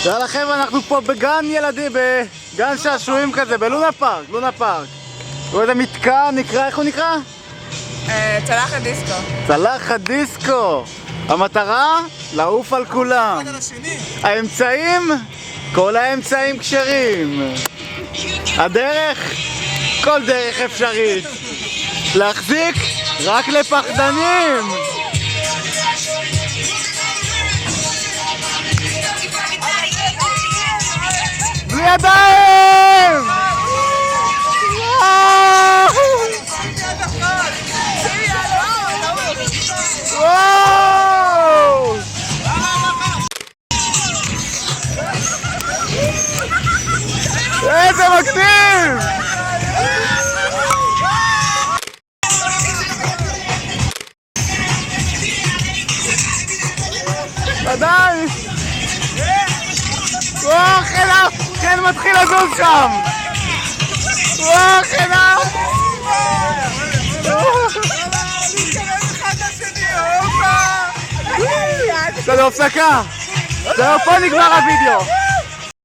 תודה לכם, אנחנו פה בגן ילדים, בגן שעשועים כזה, בלונה פארק, לונה פארק. רואה את המתקן, איך הוא נקרא? צלחת דיסקו. צלחת דיסקו. המטרה? לעוף על כולם. האמצעים? כל האמצעים כשרים. הדרך? כל דרך אפשרית. להחזיק? רק לפחדנים. בלי ידיים! וואו! איזה מקדים! עדיין! וואו, חן מתחיל לזוז שם! וואו, חנה! זה לא הפסקה! זהו, פה נגמר הוידאו!